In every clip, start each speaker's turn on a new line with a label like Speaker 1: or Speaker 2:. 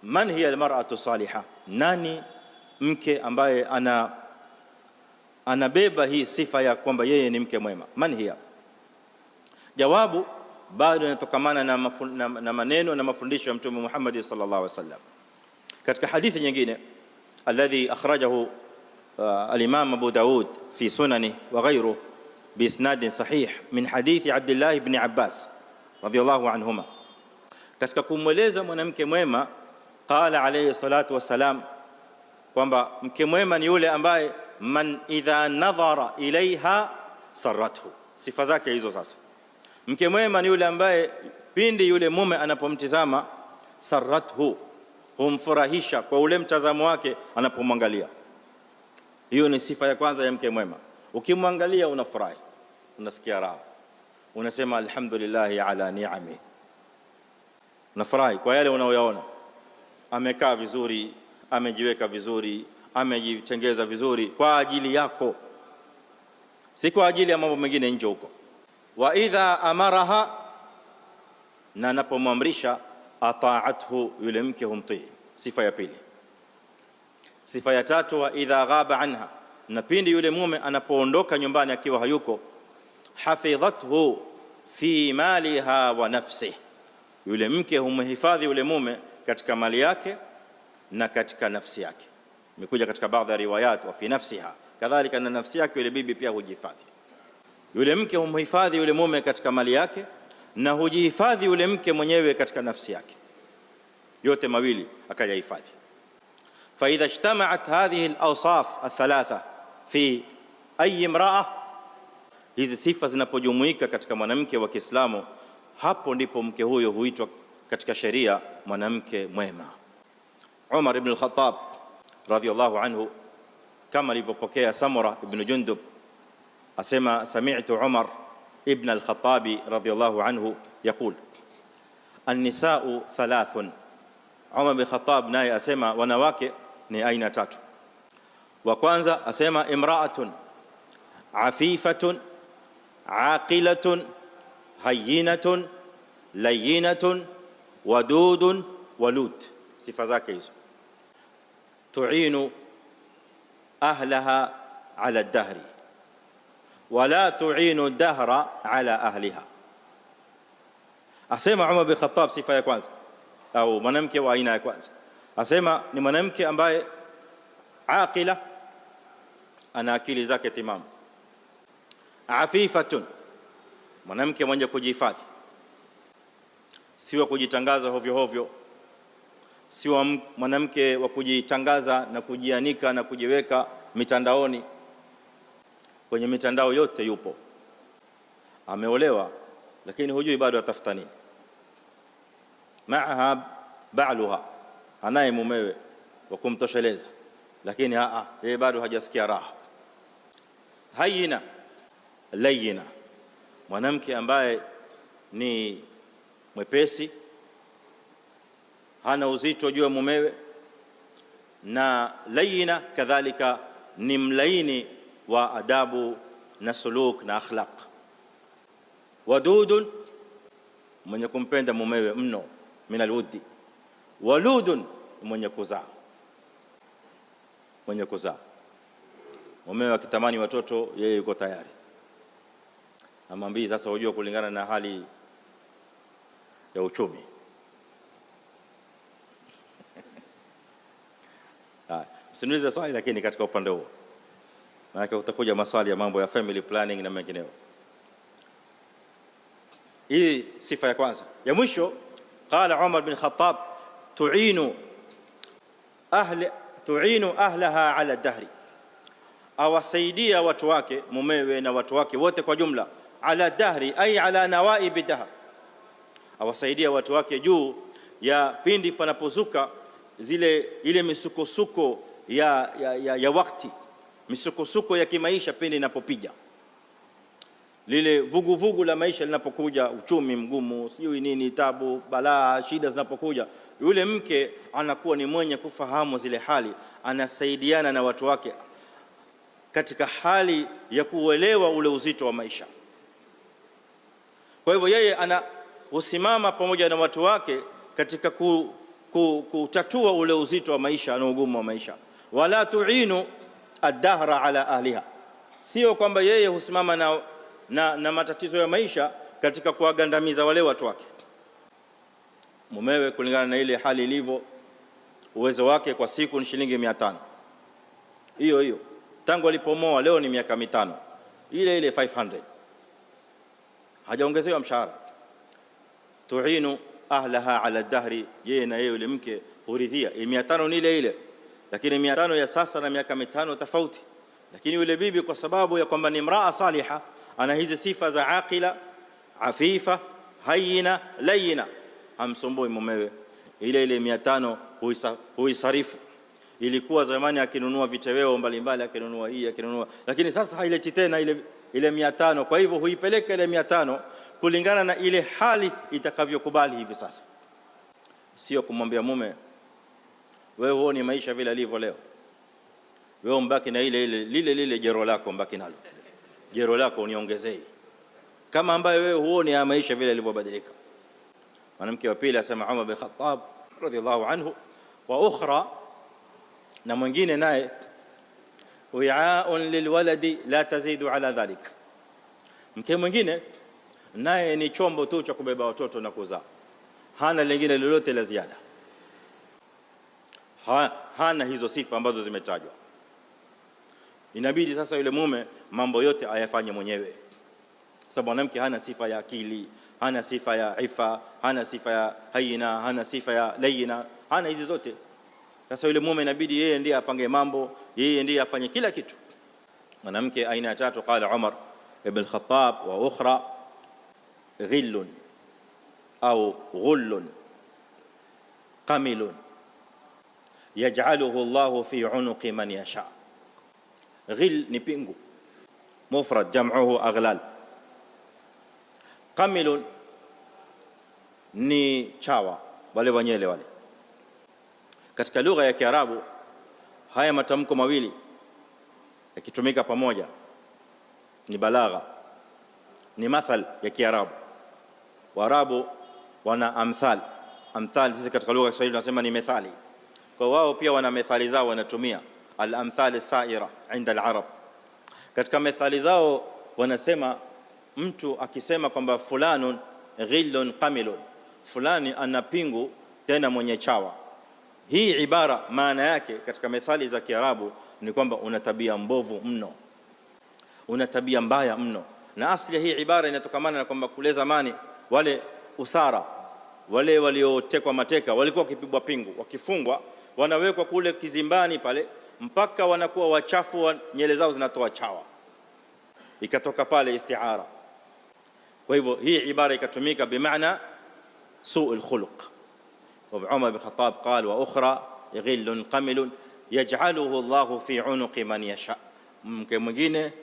Speaker 1: man hiya almar'atu salihah, nani mke ambaye anabeba hii sifa ya kwamba yeye ni mke mwema? Man hiya? Jawabu bado inatokamana na maneno na mafundisho ya Mtume Muhammad sallallahu alaihi wasallam. Katika hadithi nyingine alladhi akhrajahu al-Imam Abu Daud fi sunani wa ghayruhu biisnad sahih min hadithi Abdullah ibn Abbas radiyallahu anhuma, katika kumweleza mwanamke mwema, qala alayhi salatu wassalam, kwamba mke mwema ni yule ambaye man idha nadhara ilaiha sarathu. Sifa zake hizo. Sasa mke mwema ni yule ambaye pindi yule mume anapomtizama, sarathu, humfurahisha kwa ule mtazamo wake anapomwangalia. Hiyo ni sifa ya kwanza ya mke mwema. Ukimwangalia unafurahi, unasikia raha, unasema alhamdulillah ala ni'ami, unafurahi kwa yale unayoyaona. Amekaa vizuri, amejiweka vizuri, amejitengeza vizuri kwa ajili yako, si kwa ajili ya mambo mengine nje huko. Wa idha amaraha, na anapomwamrisha, ata'athu, yule mke humtii. Sifa ya pili. Sifa ya tatu, wa idha ghaba anha, na pindi yule mume anapoondoka nyumbani akiwa hayuko, hafidhathu fi maliha wa nafsihi, yule mke humhifadhi yule mume katika mali yake na katika nafsi yake. Imekuja katika baadhi ya riwayat, wa fi nafsiha, kadhalika na nafsi yake yule bibi pia hujihifadhi. Yule mke humhifadhi yule mume katika mali yake na hujihifadhi yule mke mwenyewe katika nafsi yake, yote mawili akayahifadhi. Fa idha ijtama'at hadhihi al-awsaf al-thalatha fi ay imra'a, hizi sifa zinapojumuika katika mwanamke wa Kiislamu, hapo ndipo mke huyo huitwa katika sheria mwanamke mwema. Umar ibn al-Khattab radhiyallahu anhu, kama alivyopokea Samura ibn Jundub, asema sami'tu Umar ibn al-Khattab radhiyallahu anhu yaqul an-nisa'u thalathun. Umar ibn al-Khattab naye asema wanawake ni aina tatu. Wa kwanza asema imra'atun afifatun aqilatun hayyinatun layyinatun wadudun walud. Sifa zake hizo. Tu'inu ahlaha ala ad-dahri wala tu'inu dahra ala ahliha. Asema Umar bin Khattab, sifa ya kwanza au mwanamke wa aina ya kwanza, asema ni mwanamke ambaye aqila, ana akili zake timamu. Afifatun, mwanamke mwenye kujihifadhi, siwa kujitangaza hovyo hovyo, siwa mwanamke wa kujitangaza na kujianika na kujiweka mitandaoni. Kwenye mitandao yote yupo, ameolewa lakini hujui bado atafuta nini. Maaha ba'luha, anaye mumewe wa kumtosheleza, lakini yeye bado hajasikia raha. Hayina layina, mwanamke ambaye ni mwepesi, hana uzito juu ya mumewe, na layina kadhalika ni mlaini wa adabu na suluk na akhlaq. Wadudun, mwenye kumpenda mumewe mno, min alwuddi. Waludun, mwenye kuzaa, mwenye kuzaa. Mumewe akitamani watoto, yeye yuko tayari. Amwambie sasa, unajua kulingana na hali ya uchumi. Usiniulize swali, lakini katika upande huo, maana utakuja maswali ya mambo ya family planning na mengineyo. Hii sifa ya kwanza. Ya mwisho, qala Umar bin Khattab, tu'inu ahlaha ala dahri, awasaidia watu wake, mumewe na watu wake wote kwa jumla, ala dahri ay ala nawaib dahr, awasaidia watu wake juu ya pindi panapozuka ile misukosuko ya wakati, misukosuko ya kimaisha pindi inapopiga, lile vuguvugu la maisha linapokuja, uchumi mgumu, sijui nini, tabu, balaa, shida zinapokuja, yule mke anakuwa ni mwenye kufahamu zile hali, anasaidiana na watu wake katika hali ya kuelewa ule uzito wa maisha. Kwa hivyo yeye usimama pamoja na watu wake katika kutatua ule uzito wa maisha na ugumu wa maisha. Wala tuinu ad-dahra ala ahliha, sio kwamba yeye husimama na matatizo ya maisha katika kuwagandamiza wale watu wake. Mumewe kulingana na ile hali ilivyo, uwezo wake kwa siku ni shilingi 500, hiyo tangu alipomoa, leo ni miaka 5, ile 500, hajaongezewa mshahara. Tuinu ahlaha ala dahri, yeye na yeye yule mke huridhia. 500 ni ile, lakini 500 ya sasa na miaka 5 tofauti. Lakini yule bibi kwa sababu ya kwamba ni mraa saliha, ana hizi sifa za aqila, afifa, hayina, layina, hamsumbui mumewe. Ile 500 huisarifu. Ilikuwa zamani akinunua viteweo mbalimbali, akinunua hii, akinunua, lakini sasa haileti tena ile 500. Kwa hivyo huipeleka ile 500 kulingana na ile hali itakavyokubali hivi sasa. Sio kumwambia mume, wewe huoni maisha vile alivyo leo, wewe mbaki na lile jero lako, mbaki nalo jero lako, uniongezee, kama ambaye wewe huoni ya maisha vile yalivyobadilika. Mwanamke wa pili asema Umar bin Khattab radhiyallahu anhu, wa ukhra, na mwingine naye, wi'a'un lilwaladi la tazidu ala dhalik, mke mwingine naye ni chombo tu cha kubeba watoto na kuzaa, hana lingine lolote la ziada, hana hizo sifa ambazo zimetajwa. Inabidi sasa yule mume mambo yote ayafanye mwenyewe, sababu mwanamke hana sifa ya akili, hana sifa ya ifa, hana sifa ya hayina, hana sifa ya layina, hana hizi zote. Sasa yule mume inabidi yeye ndiye apange mambo, yeye ndiye afanye kila kitu. Mwanamke aina ya tatu, qala Umar ibn Khattab, wa ukhra ghillun au ghullun qamilun yaj'aluhu Allahu fi unuqi man yasha. Ghil ni pingu, mufrad, jam'uhu aghlal. Qamilun ni chawa, wale wanyele wale. Katika lugha ya Kiarabu haya matamko mawili yakitumika pamoja ni balagha, ni mathal ya Kiarabu. Waarabu wana amthal. Amthal sisi katika lugha ya Kiswahili tunasema ni methali, kwa wao pia wana methali zao wanatumia, al-amthal as-sa'ira 'inda al-arab. Katika methali zao wanasema, mtu akisema kwamba fulanun ghillun qamilun, fulani ana pingu tena mwenye chawa, hii ibara maana yake katika methali za Kiarabu ni kwamba una tabia mbovu mno, una tabia mbaya mno. Na asili hii ibara inatokamana na kwamba kule zamani wale usara, wale waliotekwa mateka, walikuwa wakipigwa pingu, wakifungwa, wanawekwa kule kizimbani pale mpaka wanakuwa wachafu, nyele zao zinatoa chawa, ikatoka pale istiara. Kwa hivyo hii ibara ikatumika bimaana su'ul khuluq. وعمر بن الخطاب قال واخرى غل قمل يجعله الله في عنق من يشاء. Mke mwingine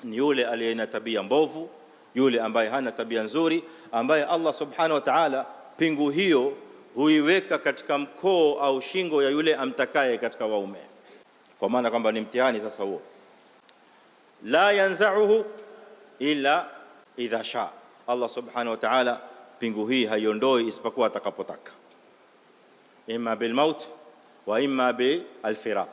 Speaker 1: ni yule aliye na tabia mbovu, yule ambaye hana tabia nzuri, ambaye Allah subhanahu wa ta'ala pingu hiyo huiweka katika mkoo au shingo ya yule amtakaye katika waume, kwa maana kwamba ni mtihani sasa huo. La yanza'uhu illa idha sha, Allah subhanahu wa ta'ala pingu hii haiondoi isipokuwa atakapotaka, imma bil maut wa imma bil firaq.